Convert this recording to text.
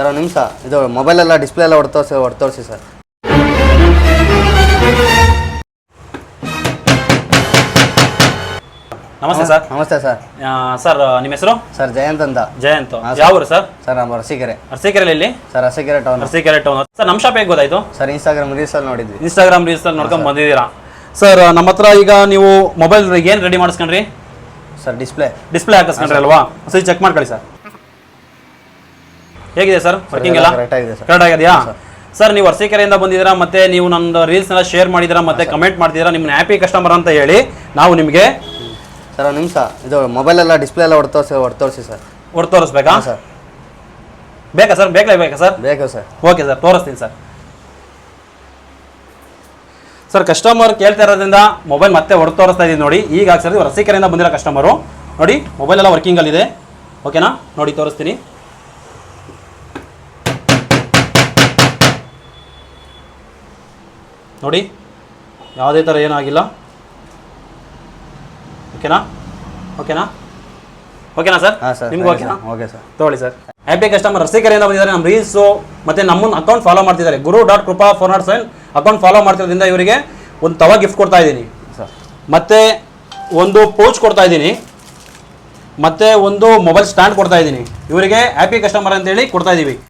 Sir ಒಂದು ನಿಮಿಷ ಇದು ಮೊಬೈಲೆಲ್ಲ ಡಿಸ್ಪ್ಲೇ ಎಲ್ಲ ಹೊಡ್ತೋರಿಸಿ ಸರ್. ನಮಸ್ತೆ ಸರ್. ನಮಸ್ತೆ ಸರ್. ಸರ್ ನಿಮ್ಮ ಹೆಸರು? ಸರ್ ಜಯಂತ್ ಅಂತ. ಜಯಂತ್. ಯಾವ ಊರು ಸರ್? ಸರ್ ನಮ್ಮ ಅರಸೀಕೆರೆ. ಅರಸೀಕೆರೆಯಲ್ಲಿ? Sir Arsikere town. Arsikere town. Sir ನಮ್ಮ ಶಾಪ್ ಹೇಗೆ ಗೊತ್ತಾಯ್ತು? ಸರ್ ಇನ್ಸ್ಟಾಗ್ರಾಮ್ ರೀಲ್ಸಲ್ಲಿ ನೋಡಿದ್ವಿ. ಇನ್ಸ್ಟಾಗ್ರಾಮ್ ರೀಲ್ಸಲ್ಲಿ ನೋಡ್ಕೊಂಡು ಬಂದಿದ್ದೀರಾ ಸರ್? ನಮ್ಮ ಹತ್ರ ಈಗ ನೀವು ಮೊಬೈಲ್ ಏನು ರೆಡಿ ಮಾಡಿಸ್ಕೊಂಡ್ರಿ ಸರ್? ಡಿಸ್ಪ್ಲೇ ಹಾಕಿಸ್ಕೊಂಡ್ರಿ ಅಲ್ವಾ? ಸರಿ ಚೆಕ್ ಮಾಡ್ಕೊಳ್ಳಿ ಸರ್. ಹೇಗಿದೆ ಸರ್ ವರ್ಕಿಂಗ್ ಎಲ್ಲ? ಕರೆಕ್ಟ್ ಆಗಿದೆಯಾ ಸರ್? ನೀವು ಅರಸೀಕೆರೆಯಿಂದ ಬಂದಿದ್ದೀರಾ, ಮತ್ತೆ ನೀವು ನನ್ನ ರೀಲ್ಸ್ನೆಲ್ಲ ಶೇರ್ ಮಾಡಿದ್ದೀರಾ, ಮತ್ತೆ ಕಮೆಂಟ್ ಮಾಡ್ತಿದ್ದೀರಾ, ನಿಮ್ಮ ಹ್ಯಾಪಿ ಕಸ್ಟಮರ್ ಅಂತ ಹೇಳಿ ನಾವು ನಿಮಗೆ. ಸರ್ ಒಂದು ನಿಮಿಷ ಇದು ಮೊಬೈಲೆಲ್ಲ ಡಿಸ್ಪ್ಲೇ ಎಲ್ಲ ಹೊಡ್ತೋರಿಸಿ ಸರ್. ತೋರಿಸ್ಬೇಕಾ ಸರ್? ಬೇಕಾ ಸರ್? ಬೇಕಾ ಸರ್? ಬೇಕು ಸರ್. ಓಕೆ ಸರ್, ತೋರಿಸ್ತೀನಿ ಸರ್. ಸರ್ ಕಸ್ಟಮರ್ ಕೇಳ್ತಾ ಇರೋದ್ರಿಂದ ಮೊಬೈಲ್ ಮತ್ತೆ ಹೊಡೆದು ತೋರಿಸ್ತಾ ಇದ್ದೀವಿ ನೋಡಿ. ಈಗ ಸರ್ ಅರಸೀಕೆರೆಯಿಂದ ಬಂದಿರೋ ಕಸ್ಟಮರು ನೋಡಿ, ಮೊಬೈಲ್ ಎಲ್ಲ ವರ್ಕಿಂಗಲ್ಲಿದೆ. ಓಕೆನಾ? ನೋಡಿ ತೋರಿಸ್ತೀನಿ. ನೋಡಿ ಯಾವುದೇ ಥರ ಏನೂ ಆಗಿಲ್ಲ. ಓಕೆನಾ ಸರ್? ನಿಮ್ಗೆ ಓಕೆನಾ? Okay sir. ತೊಗೊಳ್ಳಿ ಸರ್. ಹ್ಯಾಪಿ ಕಸ್ಟಮರ್ ಅರಸೀಕೆರೆಯಿಂದ ಬಂದಿದ್ದಾರೆ. ನಮ್ಮ ರೀಲ್ಸು ಮತ್ತು ನಮ್ಮನ್ನು ಅಕೌಂಟ್ ಫಾಲೋ ಮಾಡ್ತಿದ್ದಾರೆ. guru.krupa407 ಅಕೌಂಟ್ ಫಾಲೋ ಮಾಡ್ತಿರೋದ್ರಿಂದ ಇವರಿಗೆ ಒಂದು ತವಾ ಗಿಫ್ಟ್ ಕೊಡ್ತಾ ಇದ್ದೀನಿ ಸರ್, ಮತ್ತು ಒಂದು ಪೌಚ್ ಕೊಡ್ತಾ ಇದ್ದೀನಿ, ಮತ್ತು ಒಂದು ಮೊಬೈಲ್ ಸ್ಟ್ಯಾಂಡ್ ಕೊಡ್ತಾ ಇದ್ದೀನಿ. ಇವರಿಗೆ ಹ್ಯಾಪಿ ಕಸ್ಟಮರ್ ಅಂತೇಳಿ ಕೊಡ್ತಾ ಇದ್ದೀವಿ.